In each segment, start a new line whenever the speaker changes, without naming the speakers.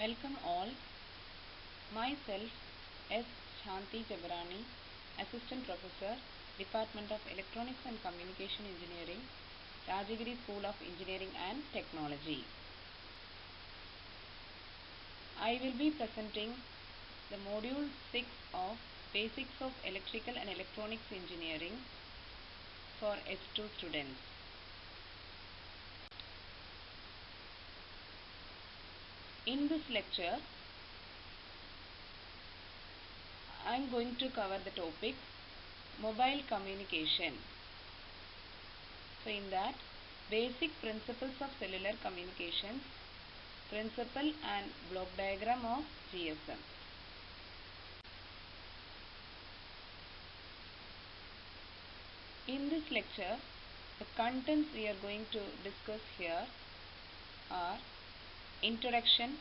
Welcome all. Myself, Santhi Jabarani, Assistant Professor, Department of Electronics and Communication Engineering, Rajagiri School of Engineering and Technology. I will be presenting the Module 6 of Basics of Electrical and Electronics Engineering for S2 students. In this lecture, I am going to cover the topic mobile communication. So in that, basic principles of cellular communications, principle and block diagram of GSM. In this lecture, the contents we are going to discuss here are introduction,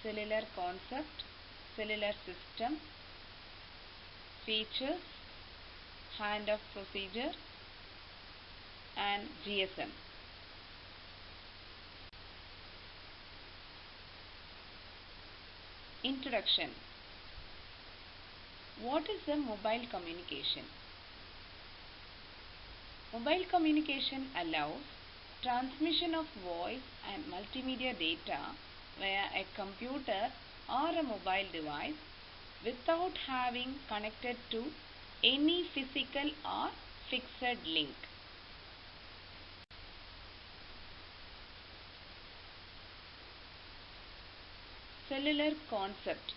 cellular concept, cellular system, features, handoff procedure, and GSM. Introduction. What is a mobile communication? Mobile communication allows transmission of voice and multimedia data via a computer or a mobile device without having connected to any physical or fixed link. Cellular concept.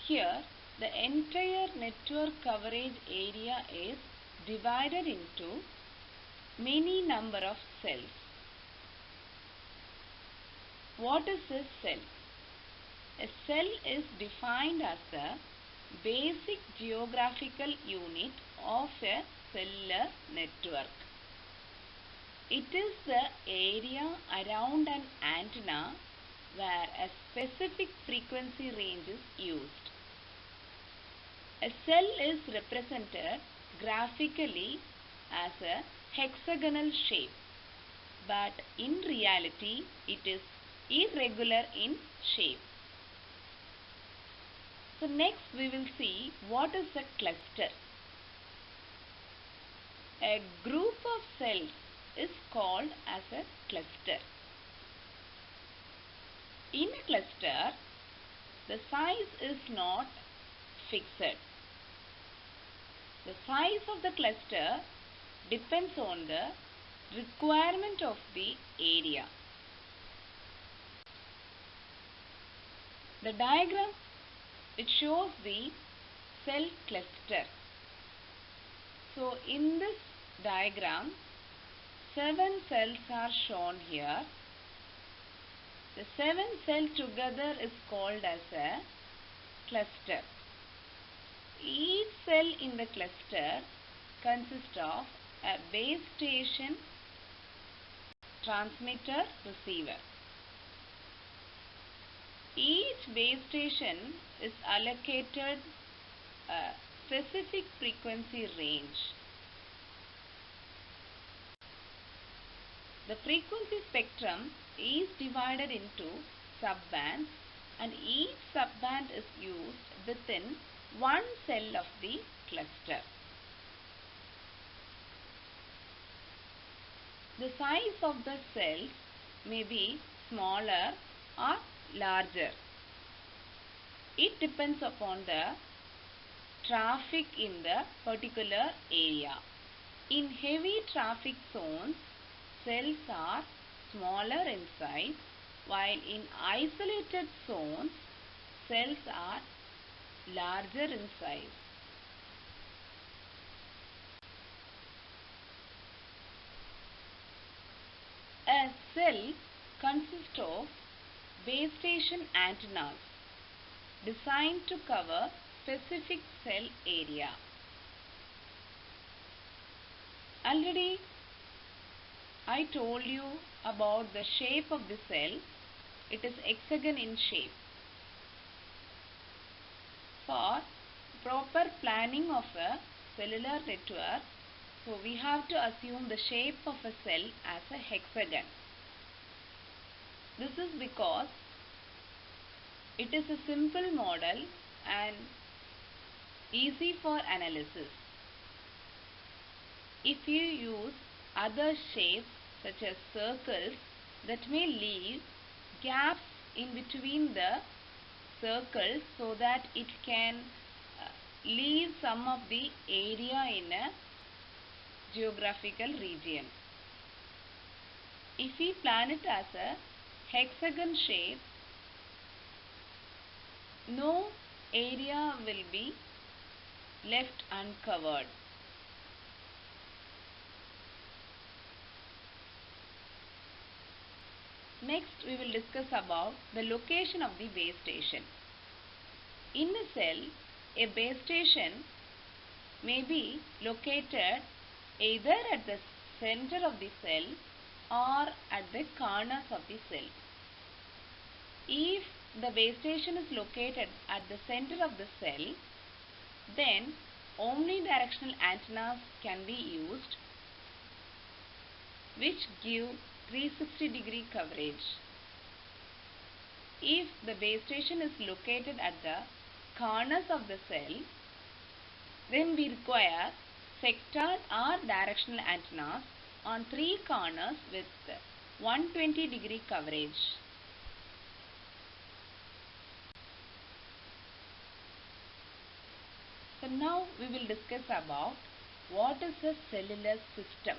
Here, the entire network coverage area is divided into many number of cells. What is a cell? A cell is defined as the basic geographical unit of a cellular network. It is the area around an antenna where a specific frequency range is used. A cell is represented graphically as a hexagonal shape, but in reality it is irregular in shape. So next we will see what is a cluster. A group of cells is called as a cluster. In a cluster, the size is not fixed. The size of the cluster depends on the requirement of the area. The diagram it shows the cell cluster. So in this diagram, 7 cells are shown here. The 7 cells together is called as a cluster. Each cell in the cluster consists of a base station, transmitter, receiver. Each base station is allocated a specific frequency range. The frequency spectrum is divided into subbands and each subband is used within one cell of the cluster. The size of the cells may be smaller or larger. It depends upon the traffic in the particular area. In heavy traffic zones, cells are smaller in size, while in isolated zones, cells are larger in size. A cell consists of base station antennas designed to cover specific cell area. Already I told you about the shape of the cell. It is hexagon in shape. For proper planning of a cellular network, So we have to assume the shape of a cell as a hexagon. This is because it is a simple model and easy for analysis. If you use other shapes such as circles, that may leave gaps in between the circles so that it can leave some of the area in a geographical region. If we plan it as a hexagon shape, no area will be left uncovered. Next, we will discuss about the location of the base station. In a cell, a base station may be located either at the center of the cell or at the corners of the cell. If the base station is located at the center of the cell, then omnidirectional antennas can be used, which give 360-degree coverage. If the base station is located at the corners of the cell, then we require sectored or directional antennas on 3 corners with 120-degree coverage. So now we will discuss about what is a cellular system.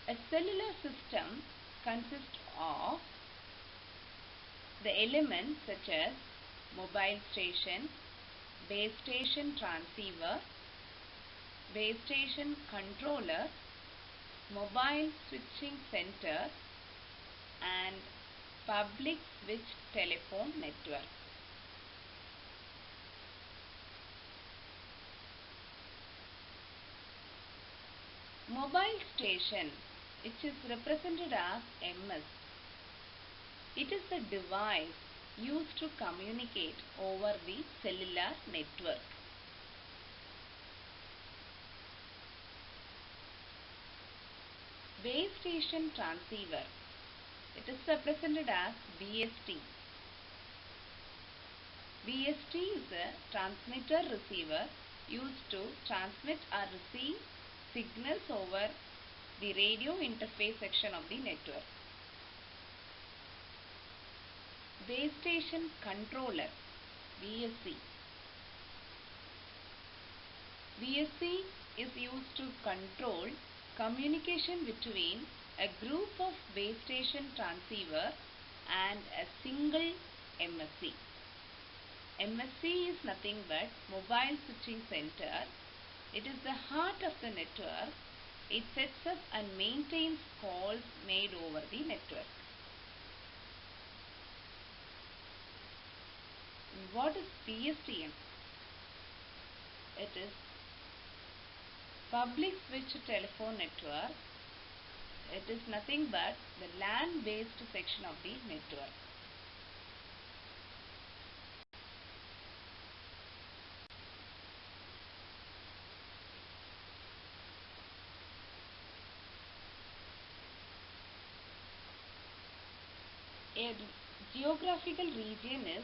A cellular system consists of the elements such as mobile station, base station transceiver, base station controller, mobile switching center, and public switch telephone network. Mobile station, which is represented as MS. It is a device used to communicate over the cellular network. Base station transceiver. It is represented as BST. BST is a transmitter receiver used to transmit or receive signals over the radio interface section of the network. Base station controller, BSC. BSC is used to control communication between a group of base station transceiver and a single MSC. MSC is nothing but mobile switching center. It is the heart of the network. It sets up and maintains calls made over the network. What is PSTN? It is public switch telephone network. It is nothing but the LAN based section of the network. A geographical region is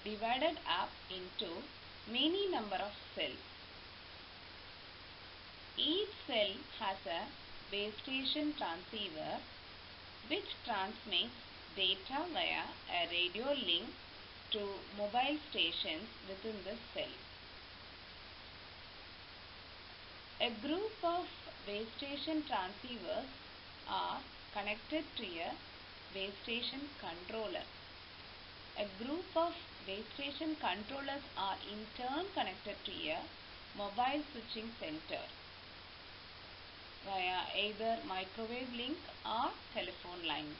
divided up into many number of cells. Each cell has a base station transceiver which transmits data via a radio link to mobile stations within the cell. A group of base station transceivers are connected to a base station controller. A group of base station controllers are in turn connected to a mobile switching center via either microwave link or telephone lines.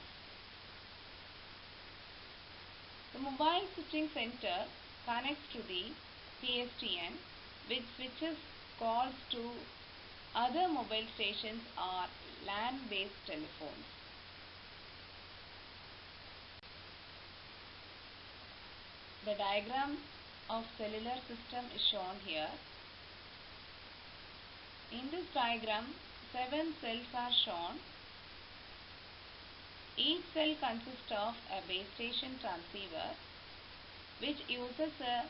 The mobile switching center connects to the PSTN, which switches calls to other mobile stations or LAN based telephones. The diagram of cellular system is shown here. In this diagram, 7 cells are shown. Each cell consists of a base station transceiver which uses a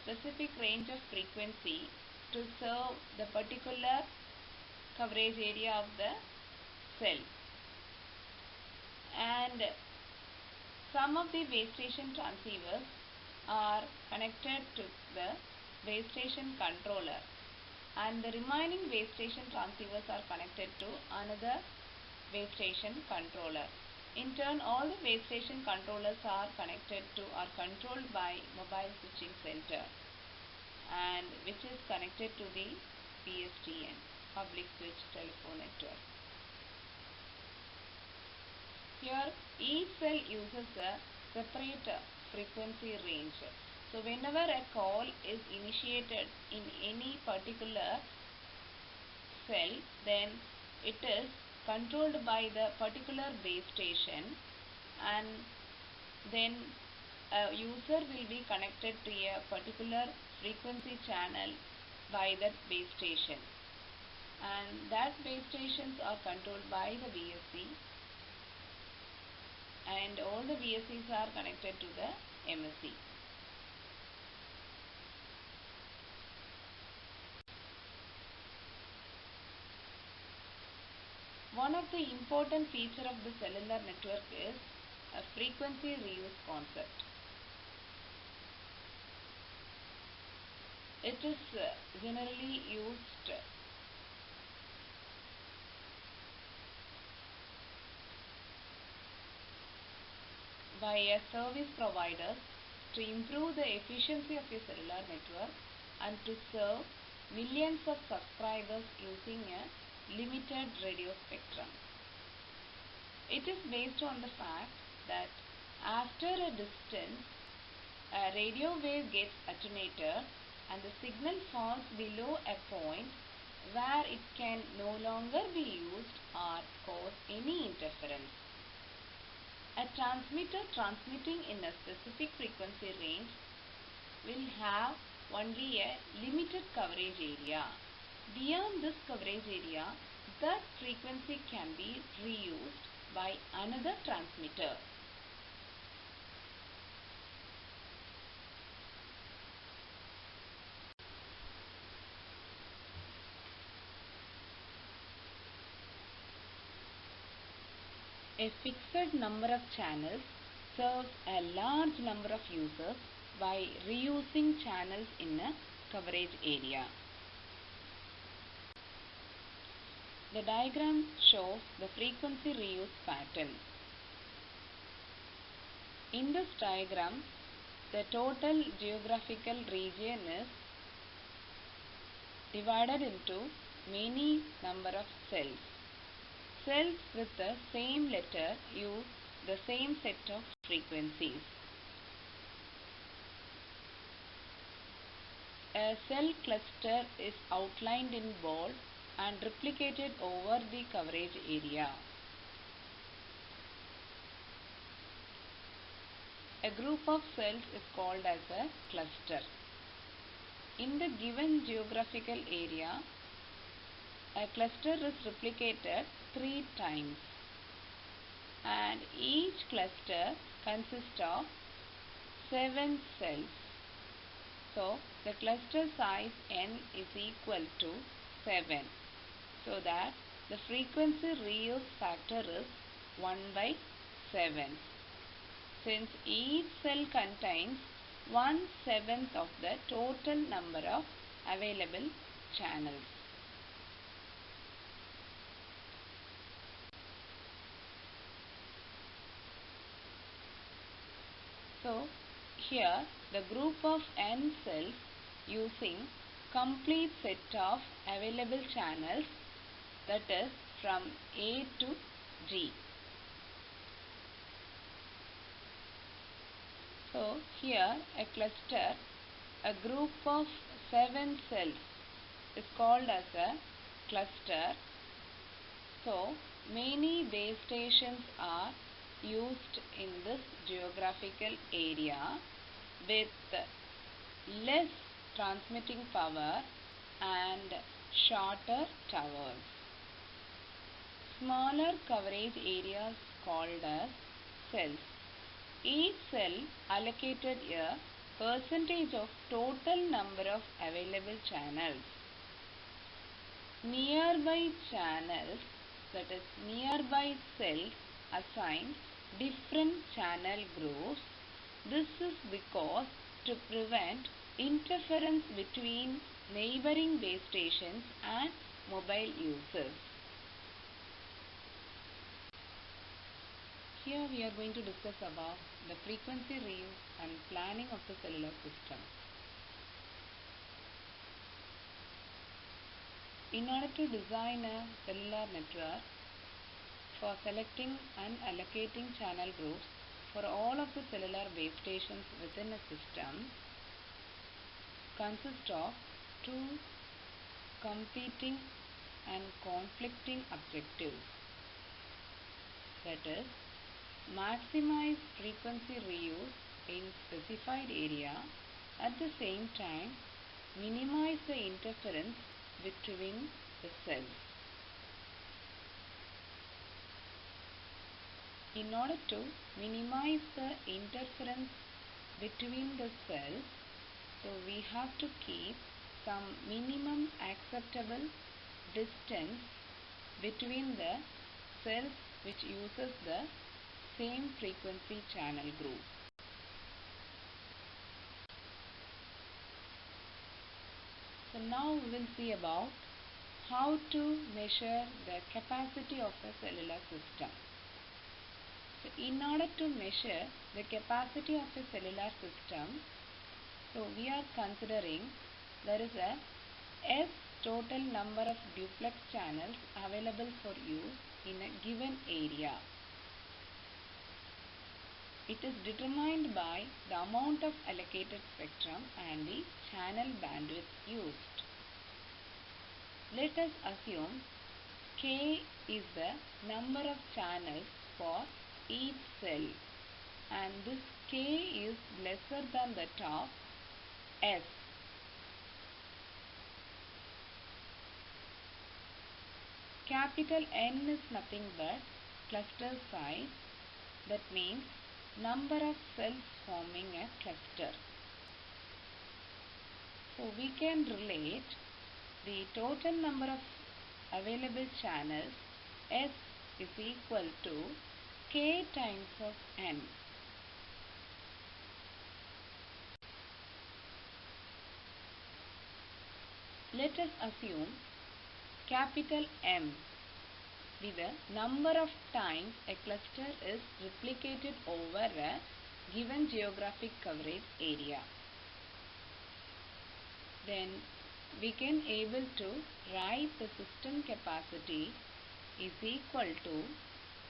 specific range of frequency to serve the particular coverage area of the cell. And some of the base station transceivers are connected to the base station controller, and the remaining base station transceivers are connected to another base station controller. In turn, all the base station controllers are connected to or controlled by mobile switching center, and which is connected to the PSTN, public switch telephone network. Here, each cell uses a separate frequency range. So, whenever a call is initiated in any particular cell, then it is controlled by the particular base station, and then a user will be connected to a particular frequency channel by that base station, and that base stations are controlled by the VSC, and all the VSCs are connected to the MSC. One of the important features of the cellular network is a frequency reuse concept. It is generally used by a service provider to improve the efficiency of your cellular network and to serve millions of subscribers using a limited radio spectrum. It is based on the fact that after a distance, a radio wave gets attenuated and the signal falls below a point where it can no longer be used or cause any interference. A transmitter transmitting in a specific frequency range will have only a limited coverage area. Beyond this coverage area, that frequency can be reused by another transmitter. A fixed number of channels serves a large number of users by reusing channels in a coverage area. The diagram shows the frequency reuse pattern. In this diagram, the total geographical region is divided into many number of cells. Cells with the same letter use the same set of frequencies. A cell cluster is outlined in bold and replicated over the coverage area. A group of cells is called as a cluster. In the given geographical area, a cluster is replicated 3 times, and each cluster consists of 7 cells. So, the cluster size n is equal to 7, so that the frequency reuse factor is 1/7, since each cell contains 1/7 of the total number of available channels. So, here the group of n cells using complete set of available channels, that is from A to G. So, here a cluster, a group of 7 cells is called as a cluster. So, many base stations are used in this geographical area with less transmitting power and shorter towers. Smaller coverage areas called as cells. Each cell allocated a percentage of total number of available channels. Nearby channels, that is nearby cells, assigned different channel groups. This is because to prevent interference between neighboring base stations and mobile users. Here we are going to discuss about the frequency reuse and planning of the cellular system. In order to design a cellular network for selecting and allocating channel groups for all of the cellular base stations within a system consists of two competing and conflicting objectives. That is, maximize frequency reuse in specified area, at the same time minimize the interference between the cells. In order to minimize the interference between the cells, so we have to keep some minimum acceptable distance between the cells which uses the same frequency channel group. So now we will see about how to measure the capacity of a cellular system. So in order to measure the capacity of a cellular system, so we are considering there is a S total number of duplex channels available for use in a given area. It is determined by the amount of allocated spectrum and the channel bandwidth used. Let us assume K is the number of channels for each cell, and this K is lesser than that of S. Capital N is nothing but cluster size, that means number of cells forming a cluster. So we can relate the total number of available channels S is equal to K times of N. Let us assume capital M be the number of times a cluster is replicated over a given geographic coverage area. Then we can able to write the system capacity is equal to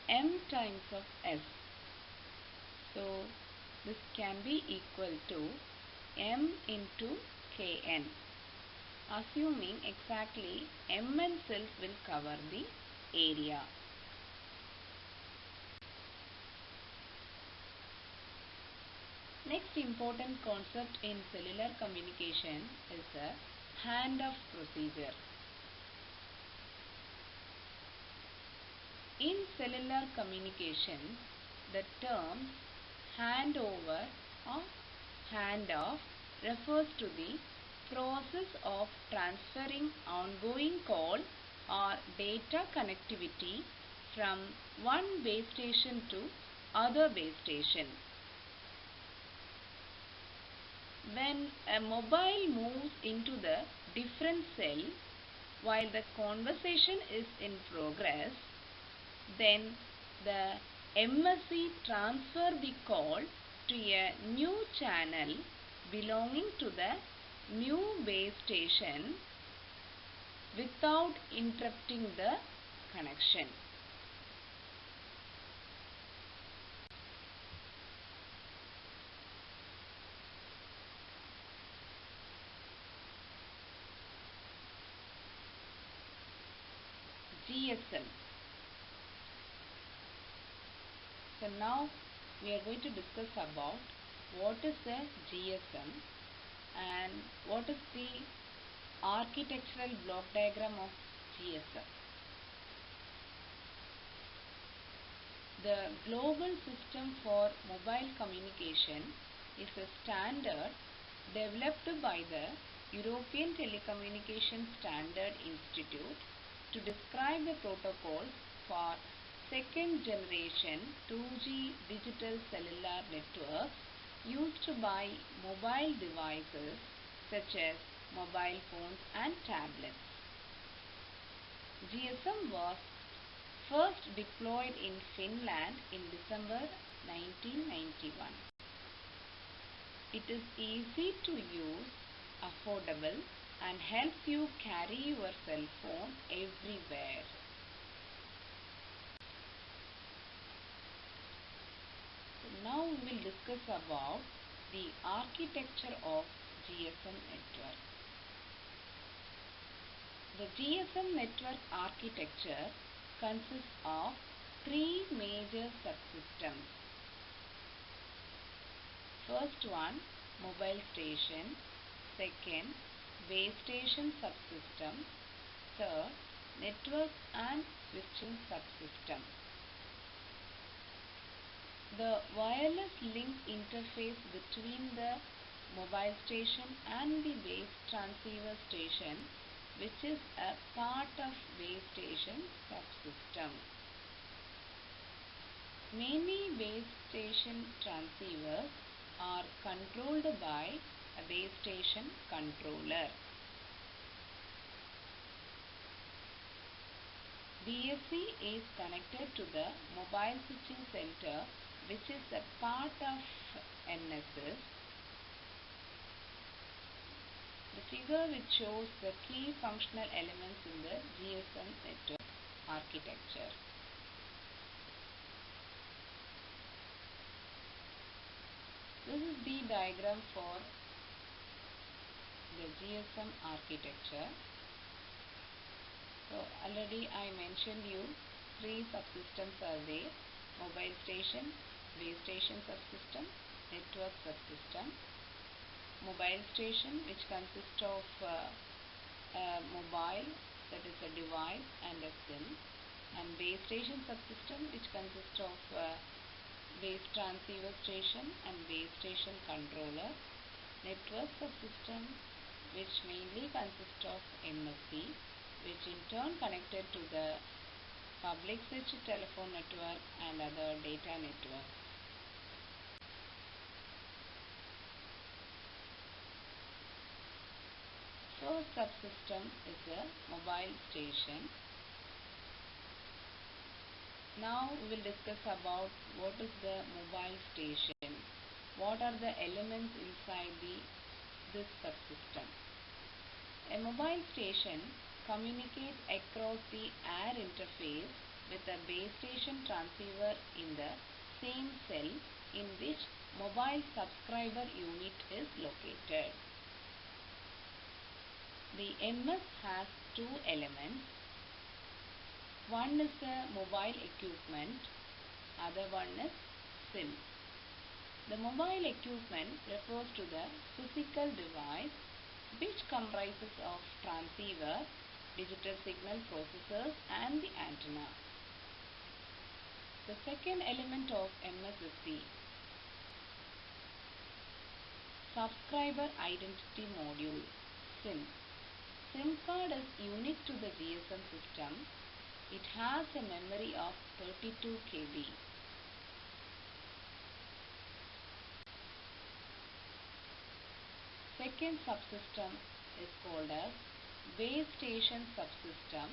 M times of S. So this can be equal to M into Kn. Assuming exactly Mn cells will cover the area. Next important concept in cellular communication is the handoff procedure. In cellular communication, the terms handover or handoff refers to the process of transferring ongoing call or data connectivity from one base station to other base station. When a mobile moves into the different cell while the conversation is in progress, then the MSC transfer the call to a new channel belonging to the new base station without interrupting the connection. GSM. So now we are going to discuss about what is the GSM and what is the architectural block diagram of GSM. The Global System for Mobile Communication is a standard developed by the European Telecommunication Standard Institute to describe the protocols for second generation 2G digital cellular networks used by mobile devices such as mobile phones and tablets. GSM was first deployed in Finland in December 1991. It is easy to use, affordable, and helps you carry your cell phone everywhere. Now we will discuss about the architecture of GSM network. The GSM network architecture consists of three major subsystems. First one, mobile station. Second, base station subsystem. Third, network and switching subsystem. The wireless link interface between the mobile station and the base transceiver station, which is a part of base station subsystem. Many base station transceivers are controlled by a base station controller. BSC is connected to the mobile switching center, which is a part of NSS. The figure which shows the key functional elements in the GSM network architecture. This is the diagram for the GSM architecture. So already I mentioned you three subsystems are there: mobile station, base station subsystem, network subsystem. Mobile station, which consists of a mobile, that is a device, and a SIM, and base station subsystem, which consists of base transceiver station and base station controller. Network subsystem, which mainly consists of MSC, which in turn connected to the public switch telephone network and other data networks. First subsystem is a mobile station. Now we will discuss about what is the mobile station. What are the elements inside this subsystem? A mobile station communicates across the air interface with a base station transceiver in the same cell in which mobile subscriber unit is located. The MS has two elements. One is the mobile equipment, other one is SIM. The mobile equipment refers to the physical device which comprises of transceiver, digital signal processors and the antenna. The second element of MS is the subscriber identity module, SIM. SIM card is unique to the GSM system. It has a memory of 32 KB. Second subsystem is called as base station subsystem,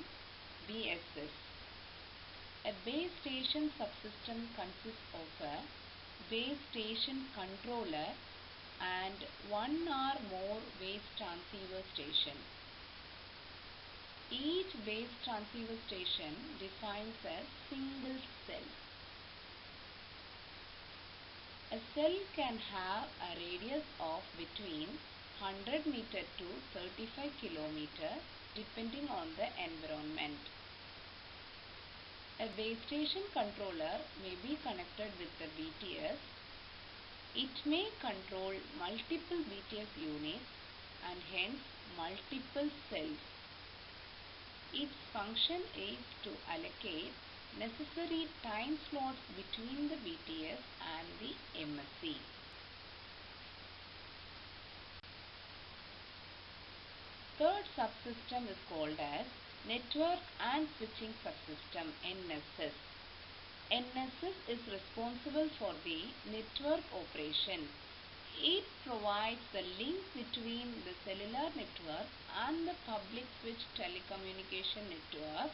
BSS. A base station subsystem consists of a base station controller and one or more base transceiver station. Each base transceiver station defines a single cell. A cell can have a radius of between 100 meter to 35 kilometer depending on the environment. A base station controller may be connected with the BTS. It may control multiple BTS units and hence multiple cells. Its function is to allocate necessary time slots between the BTS and the MSC. Third subsystem is called as Network and Switching Subsystem, NSS. NSS is responsible for the network operation. It provides the link between the cellular network and the public switch telecommunication network,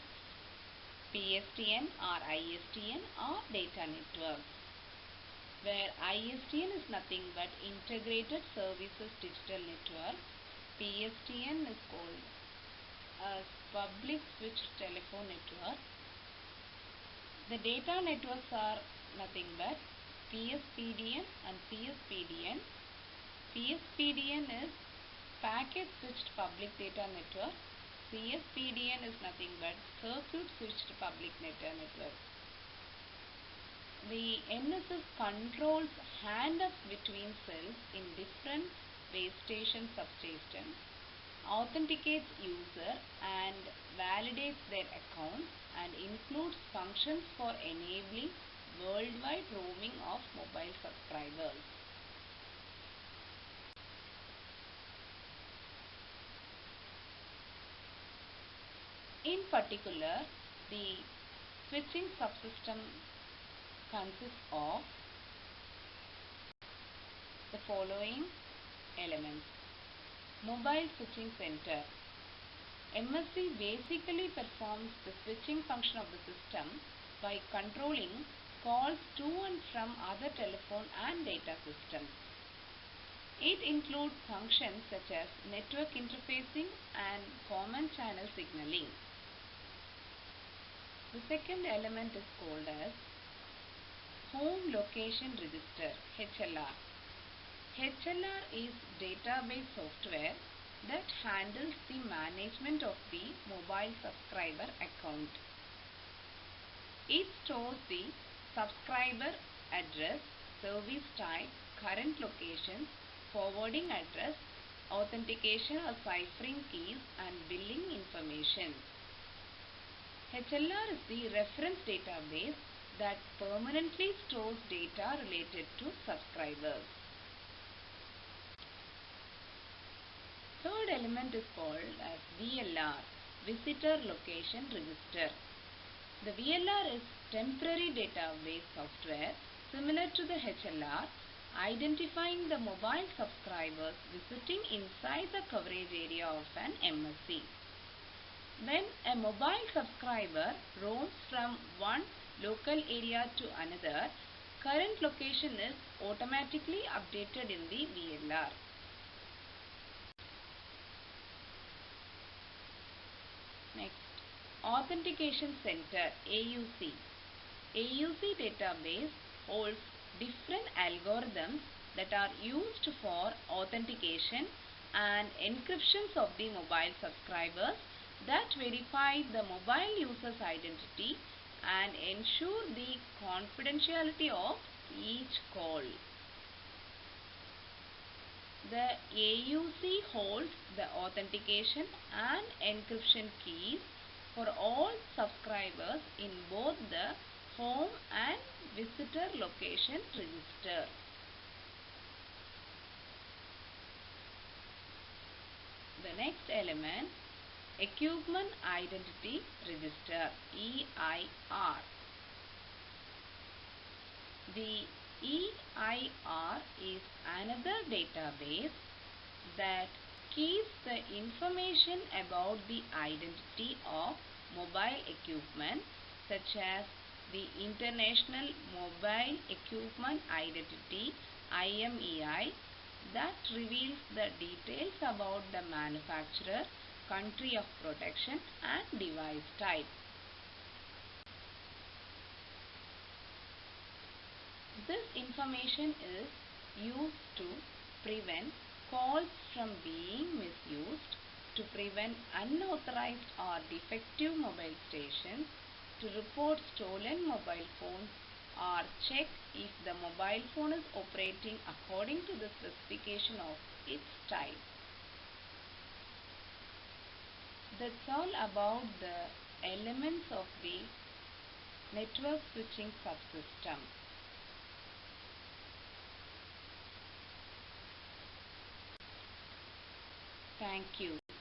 PSTN or ISTN or data networks, where ISTN is nothing but Integrated Services Digital Network. PSTN is called as Public Switch Telephone Network. The data networks are nothing but PSPDN and PSPDN. PSPDN is Packet Switched Public Data Network. CSPDN is nothing but Circuit Switched Public Data Network. The NSS controls handoffs between cells in different base station subsystems, authenticates user and validates their accounts, and includes functions for enabling worldwide roaming of mobile subscribers. In particular, the switching subsystem consists of the following elements. Mobile switching center. MSC basically performs the switching function of the system by controlling calls to and from other telephone and data systems. It includes functions such as network interfacing and common channel signaling. The second element is called as Home Location Register, HLR. HLR is database software that handles the management of the mobile subscriber account. It stores the subscriber address, service type, current locations, forwarding address, authentication or ciphering keys, and billing information. HLR is the reference database that permanently stores data related to subscribers. Third element is called as VLR, Visitor Location Register. The VLR is temporary database software similar to the HLR, identifying the mobile subscribers visiting inside the coverage area of an MSC. When a mobile subscriber roams from one local area to another, current location is automatically updated in the VLR. Next, Authentication Center, AUC. AUC database holds different algorithms that are used for authentication and encryptions of the mobile subscribers that verify the mobile user's identity and ensure the confidentiality of each call. The AUC holds the authentication and encryption keys for all subscribers in both the home and visitor location register. The next element, Equipment Identity Register, EIR. The EIR is another database that keeps the information about the identity of mobile equipment such as the International Mobile Equipment Identity, IMEI, that reveals the details about the manufacturer, country of production and device type. This information is used to prevent calls from being misused, to prevent unauthorized or defective mobile stations, to report stolen mobile phones, or check if the mobile phone is operating according to the specification of its type. That's all about the elements of the network switching subsystem. Thank you.